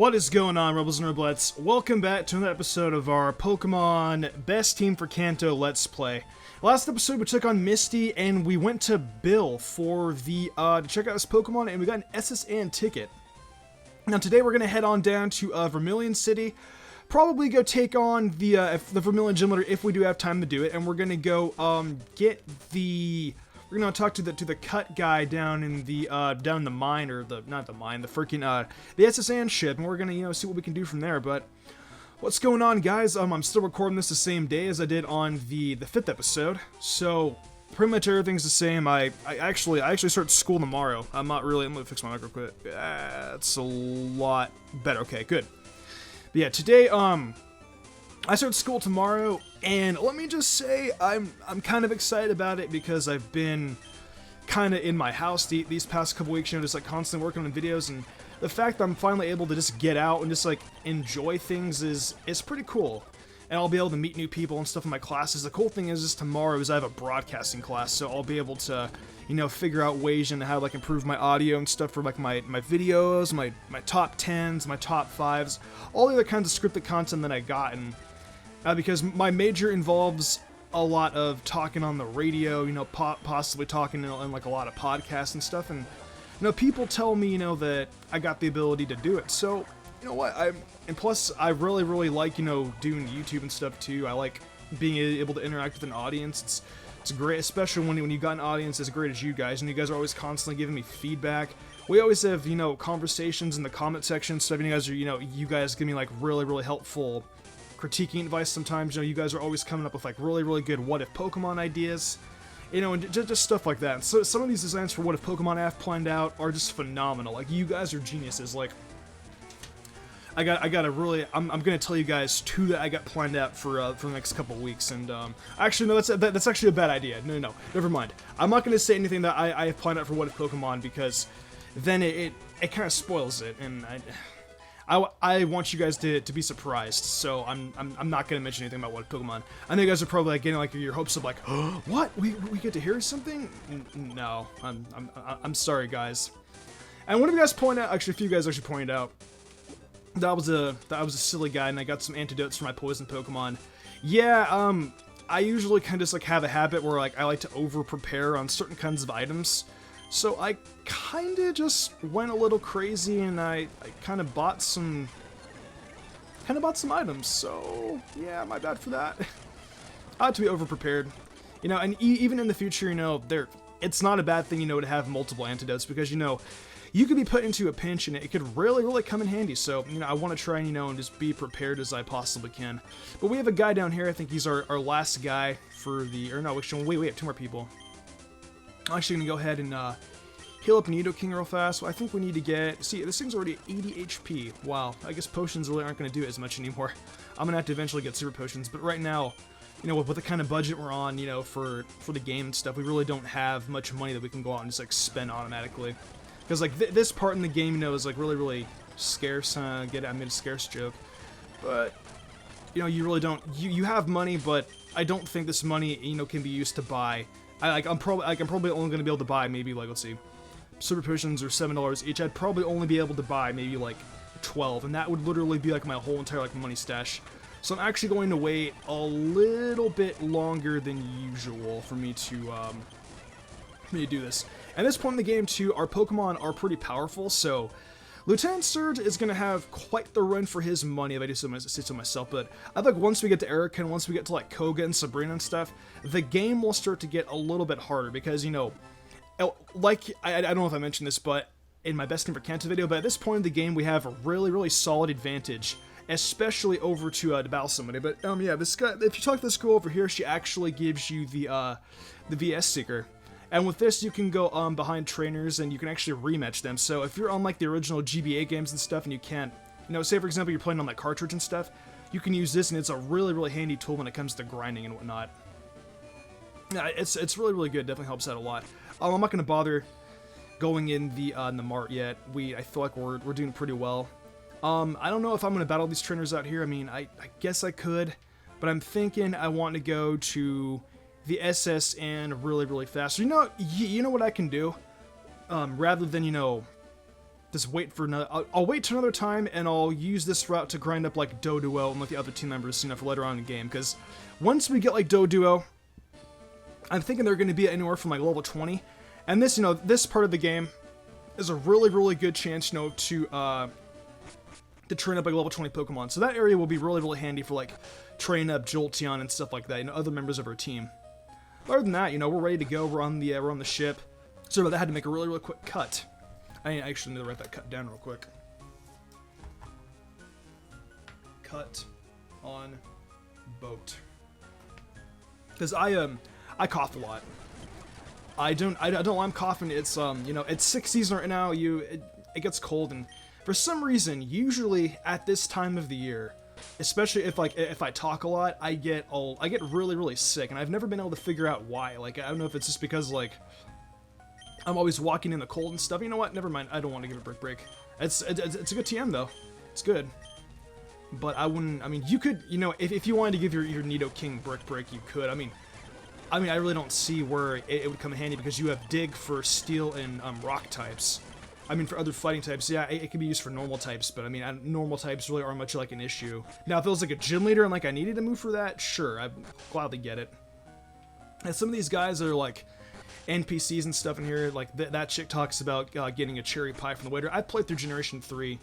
What is going on, Rebels and Reblettes? Welcome back to another episode of our Pokemon Best Team for Kanto Let's Play. Last episode we took on Misty and we went to Bill for the to check out this Pokemon, and we got an SSN ticket. Now today we're gonna head on down to Vermilion City, probably go take on the Vermilion Gym Leader if we do have time to do it, and we're gonna go get the. We're gonna talk to the cut guy down in the mine, or the SSN ship, and we're gonna see what we can do from there. But what's going on, guys? I'm still recording this the same day as I did on the 5th episode, so pretty much everything's the same. I actually start school tomorrow. I'm gonna fix my mic real quick. That's a lot better. Okay, good. But yeah, today I start school tomorrow, and let me just say I'm kind of excited about it because I've been kind of in my house these past couple weeks, just like constantly working on videos, and the fact that I'm finally able to just get out and just like enjoy things is pretty cool. And I'll be able to meet new people and stuff in my classes. The cool thing is tomorrow I have a broadcasting class, so I'll be able to figure out ways and how to like improve my audio and stuff for like my videos, my top 10s, my top 5s, all the other kinds of scripted content that I got. And because my major involves a lot of talking on the radio, possibly talking in like a lot of podcasts and stuff, and people tell me that I got the ability to do it. So you know what, and plus I really like doing YouTube and stuff too. I like being able to interact with an audience. It's great, especially when you got an audience as great as you guys, and you guys are always constantly giving me feedback. We always have conversations in the comment section and stuff, and you guys give me like really helpful critiquing advice sometimes. You guys are always coming up with like really good what if Pokemon ideas, and just stuff like that. And so some of these designs for what if Pokemon I have planned out are just phenomenal. Like, you guys are geniuses. Like, I'm gonna tell you guys 2 that I got planned out for the next couple weeks. And actually no, that's actually a bad idea. No, never mind. I'm not gonna say anything that I have planned out for what if Pokemon, because then it kind of spoils it, and I want you guys to be surprised, so I'm not gonna mention anything about what Pokemon. I know you guys are probably like getting like your hopes up, like, oh, what, we get to hear something? No, I'm sorry, guys. And one of you guys pointed out, actually a few guys actually pointed out that I was a silly guy, and I got some antidotes for my poison Pokemon. Yeah, I usually kind of just like have a habit where like I like to over prepare on certain kinds of items. So I kind of just went a little crazy, and I kind of bought some items. So yeah, my bad for that. I had to be over prepared, and even in the future, it's not a bad thing, to have multiple antidotes, because you could be put into a pinch and it could really come in handy. So I want to try and just be prepared as I possibly can. But we have a guy down here. I think he's our last guy for the, or no, we have 2 more people. I'm actually going to go ahead and heal up Nidoking real fast. So I think we need to get... See, this thing's already 80 HP. Wow, I guess potions really aren't going to do as much anymore. I'm going to have to eventually get super potions. But right now, with the kind of budget we're on, for the game and stuff, we really don't have much money that we can go out and just, like, spend automatically. Because, like, this part in the game, is, like, really scarce. I made a scarce joke. But, you really don't... You have money, but I don't think this money, can be used to buy... I'm probably only going to be able to buy maybe, like, let's see, super potions are $7 each. I'd probably only be able to buy maybe like 12, and that would literally be like my whole entire like money stash. So I'm actually going to wait a little bit longer than usual for me to do this. At this point in the game too, our Pokemon are pretty powerful, so Lieutenant Surge is going to have quite the run for his money, if I do say so myself. But I think once we get to Erica and once we get to like Koga and Sabrina and stuff, the game will start to get a little bit harder, because like, I don't know if I mentioned this, but in my Best Team for Kanto video, but at this point in the game we have a really solid advantage, especially over to battle somebody. But yeah, this guy, if you talk to this girl over here, she actually gives you the VS Seeker. And with this, you can go behind trainers, and you can actually rematch them. So if you're on like the original GBA games and stuff, and you can't, say for example you're playing on that cartridge and stuff, you can use this, and it's a really handy tool when it comes to grinding and whatnot. Yeah, it's really good. Definitely helps out a lot. I'm not gonna bother going in the mart yet. I feel like we're doing pretty well. I don't know if I'm gonna battle these trainers out here. I mean, I guess I could, but I'm thinking I want to go to the SSN really fast. So, you know what I can do? Rather than just wait for another. I'll wait till another time, and I'll use this route to grind up like Doduo and let the other team members, you know, for later on in the game. Because once we get like Doduo, I'm thinking they're going to be anywhere from like level 20, and this, you know, this part of the game is a really, really good chance, you know, to train up like level 20 Pokemon. So that area will be really, really handy for like training up Jolteon and stuff like that, you know, other members of our team. Other than that, you know, we're ready to go. We're on the ship. So I had to make a really, really quick cut. I actually need to write that cut down real quick. Cut on boat. Because I cough a lot. I don't I'm coughing. It's you know, it's 6 season right now. It gets cold, and for some reason, usually at this time of the year, especially if I talk a lot, I get really, really sick, and I've never been able to figure out why. Like, I don't know if it's just because like I'm always walking in the cold and stuff. You know what? Never mind. I don't want to give it a break. It's a good TM though. It's good. But I wouldn't. I mean, you could. You know, if you wanted to give your Nidoking break, you could. I mean, I really don't see where it would come in handy because you have Dig for Steel and Rock types. I mean, for other fighting types, yeah, it can be used for normal types, but I mean, normal types really aren't much like an issue. Now, if it was like a gym leader and like I needed to move for that, sure, I'd gladly get it. And some of these guys are like NPCs and stuff in here, like that chick talks about getting a cherry pie from the waiter. I've played through Generation 3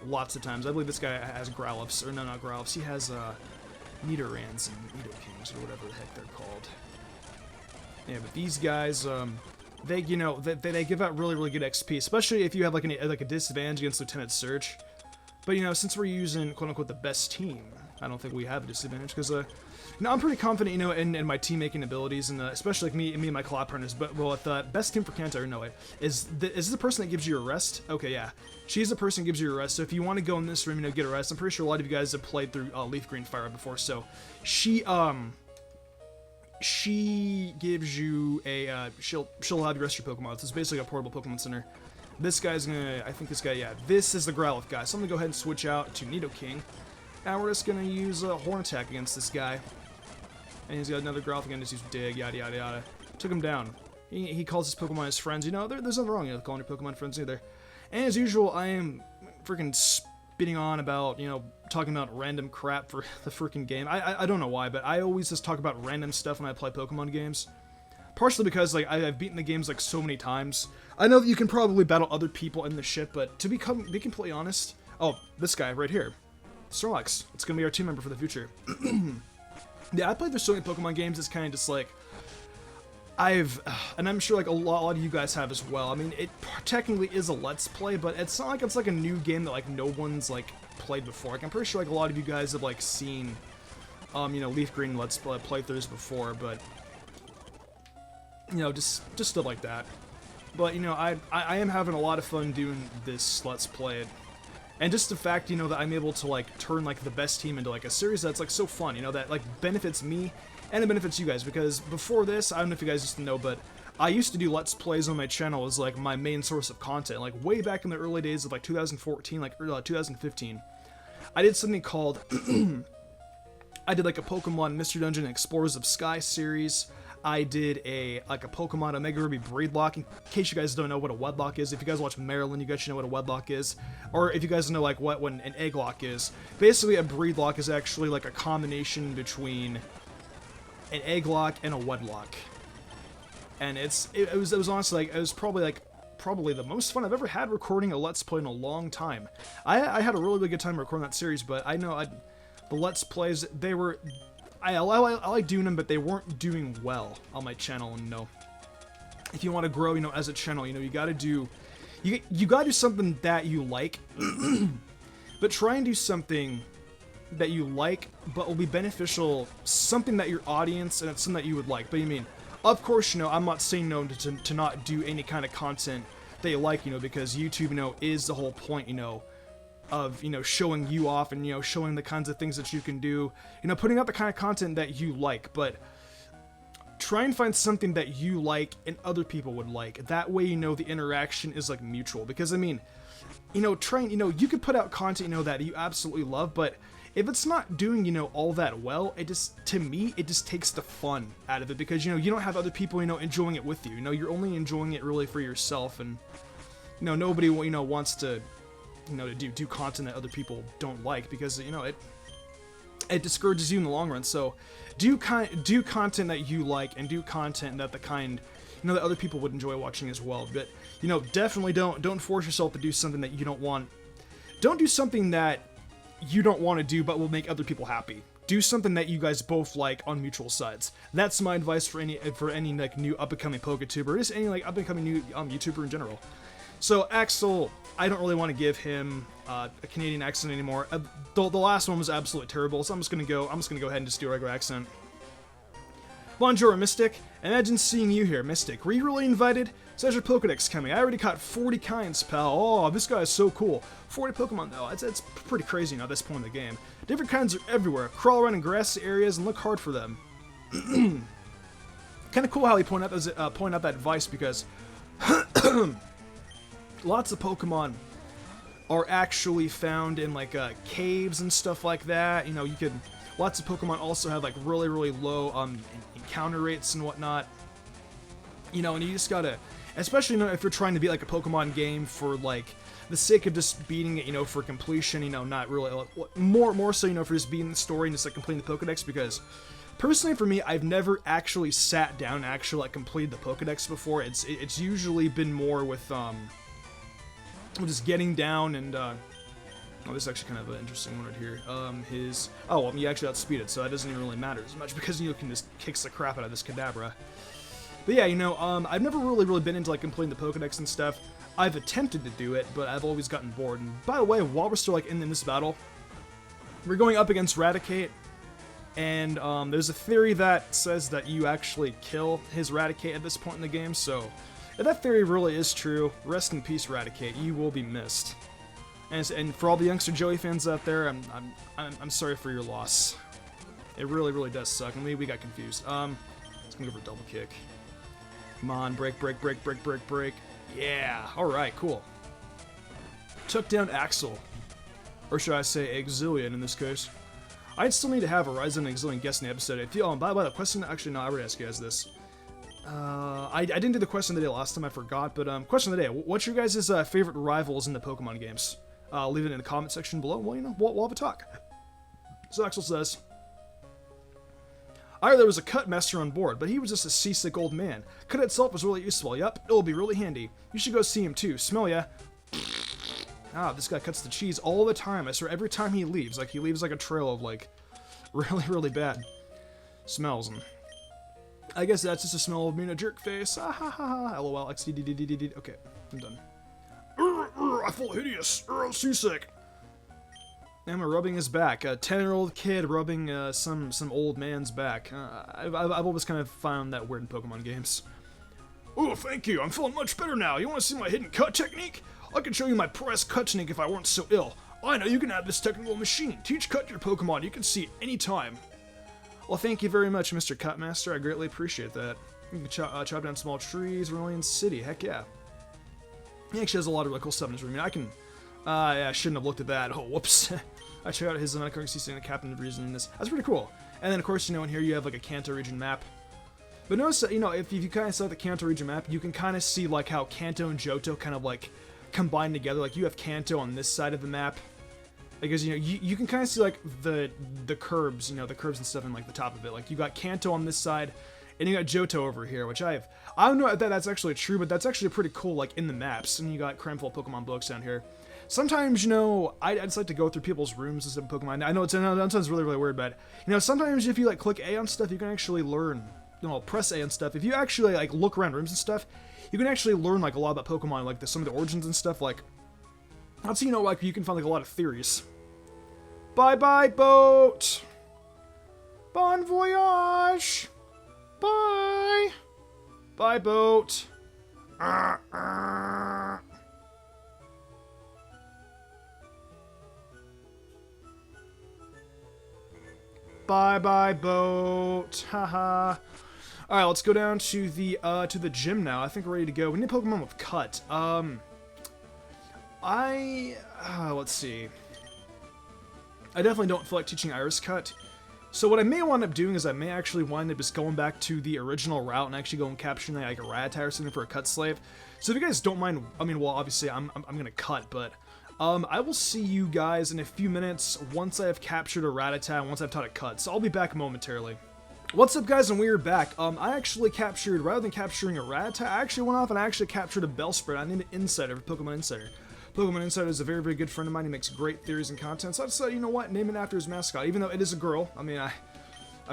lots of times. I believe this guy has Growlithe, or no, not Growlithe, he has Nidorans and Nidokings, or whatever the heck they're called. Yeah, but these guys, they, you know, they give out really, really good XP, especially if you have like a disadvantage against Lieutenant Surge. But you know, since we're using quote unquote the best team, I don't think we have a disadvantage because you know, I'm pretty confident, you know, in my team making abilities, and especially like me and my collab partners. But well, with best team for Kanto, no way, is this the person that gives you a rest? Okay, yeah, she's the person that gives you a rest. So if you want to go in this room, you know, get a rest. I'm pretty sure a lot of you guys have played through Leaf Green Fire before, so she gives you a, she'll have you rest your Pokemon. It's basically a portable Pokemon Center. This guy's gonna, I think this guy, yeah, this is the Growlithe guy. So I'm gonna go ahead and switch out to Nidoking. And we're just gonna use a Horn Attack against this guy. And he's got another Growlithe again, just use Dig, yada yada yada. Took him down. He calls his Pokemon his friends. You know, there's nothing wrong with calling your Pokemon friends either. And as usual, I am freaking spitting on about, you know, talking about random crap for the freaking game. I don't know why, but I always just talk about random stuff when I play Pokemon games. Partially because, like, I've beaten the games, like, so many times. I know that you can probably battle other people in the ship, but to be completely honest... Oh, this guy right here. Snorlax. It's gonna be our team member for the future. Yeah, I played through so many Pokemon games, it's kind of just like... and I'm sure, like, a lot of you guys have as well. I mean, it technically is a Let's Play, but it's not like it's, like, a new game that, like, no one's, like, played before. Like, I'm pretty sure, like, a lot of you guys have, like, seen, you know, Leaf Green Let's Play playthroughs before, but... You know, just stuff like that. But, you know, I am having a lot of fun doing this Let's Play. And just the fact, you know, that I'm able to, like, turn, like, the best team into, like, a series that's, like, so fun, you know, that, like, benefits me and it benefits you guys. Because before this, I don't know if you guys used to know, but I used to do Let's Plays on my channel as, like, my main source of content. Like, way back in the early days of, like, 2014, like, 2015. I did something called... I did, like, a Pokemon Mystery Dungeon Explorers of Sky series. I did a Pokemon Omega Ruby Breedlock. In case you guys don't know what a Wedlock is, if you guys watch Maryland, you guys should know what a Wedlock is. Or if you guys know like what an Egglock is. Basically, a Breedlock is actually like a combination between an Egglock and a Wedlock. And it was honestly like it was probably the most fun I've ever had recording a Let's Play in a long time. I had a really, really good time recording that series, but I know the Let's Plays, they were... I like doing them, but they weren't doing well on my channel. And, you know, if you want to grow, you know, as a channel, you know, you gotta do something that you like, but try and do something that you like, but will be beneficial, something that your audience, and it's something that you would like. But you mean, of course, you know, I'm not saying no to not do any kind of content that you like, you know, because YouTube, you know, is the whole point, you know, of, you know, showing you off and, you know, showing the kinds of things that you can do, you know, putting out the kind of content that you like, but try and find something that you like and other people would like. That way, you know, the interaction is, like, mutual, because, I mean, you know, you could put out content, you know, that you absolutely love, but if it's not doing, you know, all that well, to me, it just takes the fun out of it, because, you know, you don't have other people, you know, enjoying it with you. You know, you're only enjoying it really for yourself, and nobody, wants to, to do content that other people don't like, because, it discourages you in the long run. So do content that you like, and do content that that other people would enjoy watching as well. But, definitely don't force yourself to do something that you don't want. Don't do something that you don't want to do but will make other people happy. Do something that you guys both like on mutual sides. That's my advice for any like new up-and-coming PokeTuber, or just any like up-and-coming new YouTuber in general. So Axel, I don't really want to give him a Canadian accent anymore. The last one was absolutely terrible, so I'm just gonna go ahead and just do a regular accent. Bonjour, Mystic. Imagine seeing you here, Mystic. Were you really invited? So there's your Pokedex coming. I already caught 40 kinds, pal. Oh, this guy is so cool. 40 Pokemon, though. It's pretty crazy now at this point in the game. Different kinds are everywhere. Crawl around in grassy areas and look hard for them. Kind of cool how he pointed out that advice, because lots of Pokemon are actually found in like caves and stuff like that. Lots of Pokemon also have like really, really low encounter rates and whatnot. And you just gotta, especially if you're trying to beat like a Pokemon game for like the sake of just beating it, for completion, not really, more so, for just beating the story and just like completing the Pokedex. Because personally for me, I've never actually sat down and actually like completed the Pokedex before. It's usually been more with just getting down and oh, this is actually kind of an interesting one right here. You actually outspeed it, so that doesn't even really matter as much, because you can just kick the crap out of this Kadabra. But yeah, I've never really been into like completing the Pokedex and stuff. I've attempted to do it, but I've always gotten bored. And by the way, while we're still like in this battle, we're going up against Raticate, and there's a theory that says that you actually kill his Raticate at this point in the game. So if that theory really is true, rest in peace, Raticate. You will be missed. And for all the youngster Joey fans out there, I'm sorry for your loss. It really does suck, and we got confused. Let's go for a double kick. Come on, break. Yeah, alright, cool. Took down Axel. Or should I say Exilian in this case. I'd still need to have a Ryzen and Exilian guest in the episode. If you, by the way, the question, actually no, I already asked you guys this. I didn't do the question of the day last time, I forgot, but question of the day. What's your guys' favorite rivals in the Pokemon games? Leave it in the comment section below. Well, we'll have a talk. So Axel says, I heard there was a cut master on board, but he was just a seasick old man. Cut itself was really useful. Yup, it'll be really handy. You should go see him too. Smell ya. This guy cuts the cheese all the time. I swear, every time he leaves like a trail of like really bad smells. And I guess that's just a smell of being a jerk face. Ah ha ha ha. LOL. XDDDDD. Okay, I'm done. I feel hideous. Seasick. I'm rubbing his back. A 10-year-old kid rubbing some old man's back. I've always kind of found that weird in Pokemon games. Oh, thank you. I'm feeling much better now. You want to see my hidden cut technique? I could show you my press cut technique if I weren't so ill. I know you can have this technical machine. Teach cut your Pokemon. You can see it anytime. Well, thank you very much, Mr. Cutmaster. I greatly appreciate that. You can chop down small trees, Vermilion City. Heck yeah. He actually has a lot of really cool stuff in his room. I can... yeah, I shouldn't have looked at that. Oh, whoops. I checked out his currency saying the captain of reason in this. That's pretty cool. And then, of course, in here you have like a Kanto region map. But notice that, if you kind of saw the Kanto region map, you can kind of see like how Kanto and Johto kind of like combine together. Like you have Kanto on this side of the map. Because, you can kind of see like the curbs, the curves and stuff in like the top of it. Like you got Kanto on this side, and you got Johto over here, which I don't know if that's actually true, but that's actually pretty cool, like in the maps. And you got cramful of Pokemon books down here. Sometimes, I just like to go through people's rooms instead of Pokemon. I know that sounds really weird, but, sometimes if you, like, click A on stuff, you can actually learn, press A on stuff. If you actually, like, look around rooms and stuff, you can actually learn, like, a lot about Pokemon, like, some of the origins and stuff, like, that's, like, you can find, like, a lot of theories. Bye-bye, boat! Bon voyage! Bye! Bye, boat! Bye-bye, boat. Haha. Alright, let's go down to the gym now. I think we're ready to go. We need Pokemon with Cut. Let's see. I definitely don't feel like teaching Iris Cut. So what I may wind up doing is I may actually wind up just going back to the original route and actually going capturing like a Rattata or something for a cut slave. So if you guys don't mind, I mean, well, obviously I'm gonna cut, but I will see you guys in a few minutes once I have captured a Rattata and once I've taught it cut. So I'll be back momentarily. What's up, guys, and we're back. I actually captured, rather than capturing a Rattata, I actually went off and I actually captured a Bellsprout. I named it Insider, Pokemon Insider. Pokemon Insider is a very, very good friend of mine. He makes great theories and content. So I decided, you know what, name it after his mascot, even though it is a girl. I really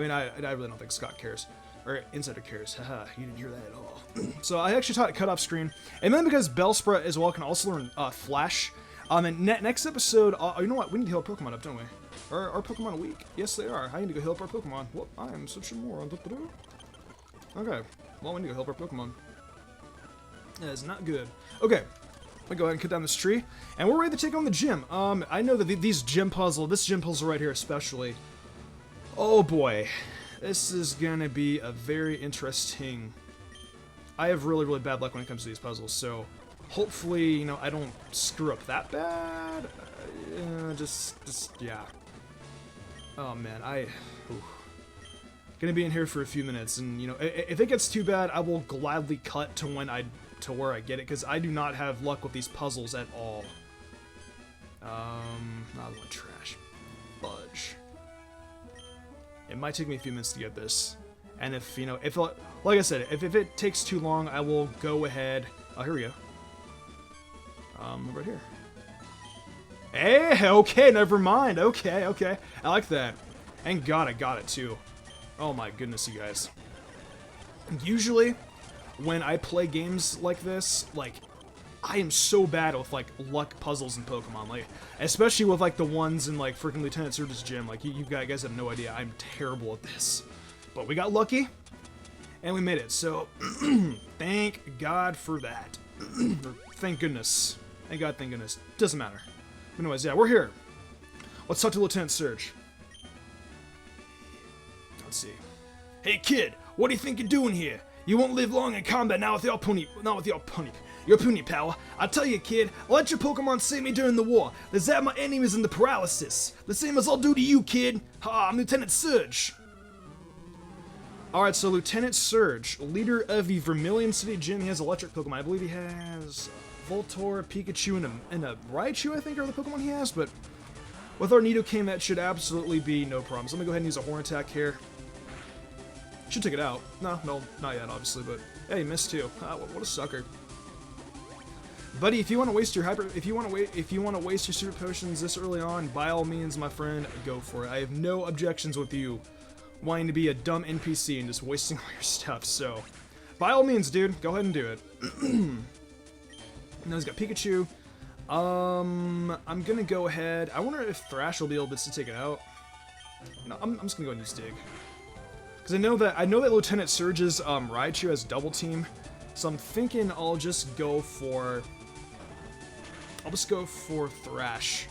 don't think Scott cares. Or Insider cares. Haha, you didn't hear that at all. So I actually taught it cut off screen. And then because Bellsprout as well can also learn Flash. And next episode, you know what, we need to heal our Pokemon up, don't we? Are our Pokemon weak? Yes, they are. I need to go heal up our Pokemon. Whoop, I am such a moron. Okay, well, we need to go help our Pokemon. That is not good. Okay. We go ahead and cut down this tree, and we're ready to take on the gym. I know that this gym puzzle right here especially, oh boy, this is gonna be a very interesting. I have really, really bad luck when it comes to these puzzles, so hopefully, you know, I don't screw up that bad. Yeah. Oh man, gonna be in here for a few minutes, and you know, if it gets too bad, I will gladly cut to where I get it, because I do not have luck with these puzzles at all. Not one trash. Fudge. It might take me a few minutes to get this, and if, you know, like I said, if it takes too long, I will go ahead. Oh, here we go. Right here. Hey, okay, never mind. Okay, I like that. And God, I got it too. Oh my goodness, you guys. Usually, when I play games like this, like, I am so bad with, like, luck puzzles in Pokemon, like, especially with, like, the ones in, like, freaking Lieutenant Surge's gym. Like, you guys have no idea. I'm terrible at this. But we got lucky, and we made it, so thank God for that. Thank goodness. Thank God, thank goodness. Doesn't matter. But anyways, yeah, we're here. Let's talk to Lieutenant Surge. Let's see. Hey, kid, what do you think you're doing here? You won't live long in combat now with your puny power. I tell you, kid, I let your Pokemon save me during the war. They zapped my enemies into paralysis. The same as I'll do to you, kid. Ha, I'm Lieutenant Surge. Alright, so Lieutenant Surge, leader of the Vermilion City Gym. He has electric Pokemon. I believe he has Voltorb, Pikachu, and a Raichu, I think, are the Pokemon he has, but with our Nidoking, that should absolutely be no problem. So I'm gonna go ahead and use a Horn Attack here. Should take it out. No, not yet, obviously, but hey, he missed too. What a sucker. Buddy, if you want to waste your super potions this early on, by all means, my friend, go for it. I have no objections with you wanting to be a dumb NPC and just wasting all your stuff. So, by all means, dude, go ahead and do it. Now he's got Pikachu. I'm gonna go ahead. I wonder if Thrash will be able to take it out. No, I'm just gonna go and use Dig. Because I know that Lieutenant Surge's Raichu has Double Team, so I'm thinking I'll just go for Thrash.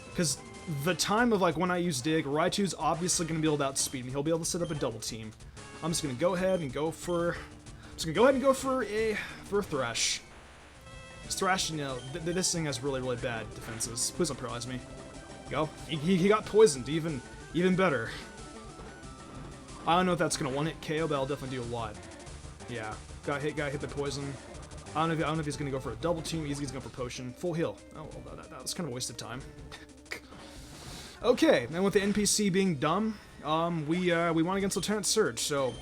Because the time of, like, when I use Dig, Raichu's obviously gonna be able to outspeed me. He'll be able to set up a Double Team. I'm just gonna go ahead and go for a Thrash. This Thrash, you know, this thing has really, really bad defenses. Please don't paralyze me. Go. He got poisoned. Even better. I don't know if that's gonna one-hit KO, but I'll definitely do a lot. Yeah, got hit by poison. I don't know if he's gonna go for a Double Team. He's gonna go for Potion. Full heal. Oh, well, that was kind of a waste of time. Okay, and with the NPC being dumb, we won against Lieutenant Surge. So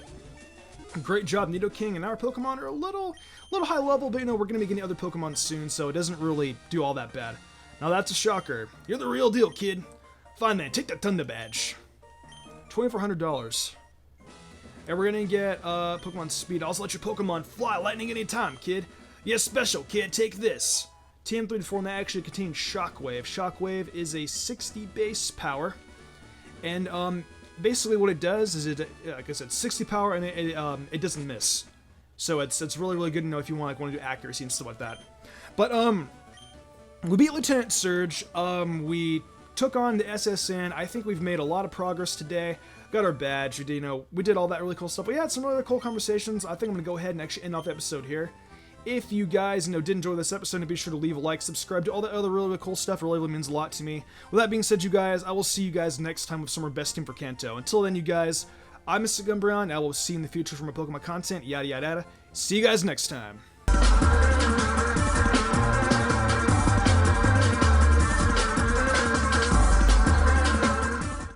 great job, Nidoking, and our Pokemon are a little high level, but you know we're gonna be getting other Pokemon soon, so it doesn't really do all that bad. Now that's a shocker. You're the real deal, kid. Fine then, take that Thunder Badge. $2,400. And we're gonna get Pokemon Speed. Also let your Pokemon fly lightning anytime, kid. Yes, special, kid, take this. TM34, and that actually contains Shockwave. Shockwave is a 60 base power. And basically what it does is like I said, 60 power, and it doesn't miss. So it's really, really good to know if you want to do accuracy and stuff like that. But we beat Lieutenant Surge. We took on the SSN. I think we've made a lot of progress today. Got our badge. We did all that really cool stuff. We had some really cool conversations. I think I'm gonna go ahead and actually end off the episode here. If you guys, did enjoy this episode, be sure to leave a like, subscribe, do all that other really cool stuff. It really means a lot to me. With that being said, you guys, I will see you guys next time with some more Best Team for Kanto. Until then, you guys, I'm Mr. Gumbrion. I will see you in the future for more Pokemon content, yada yada yada. See you guys next time.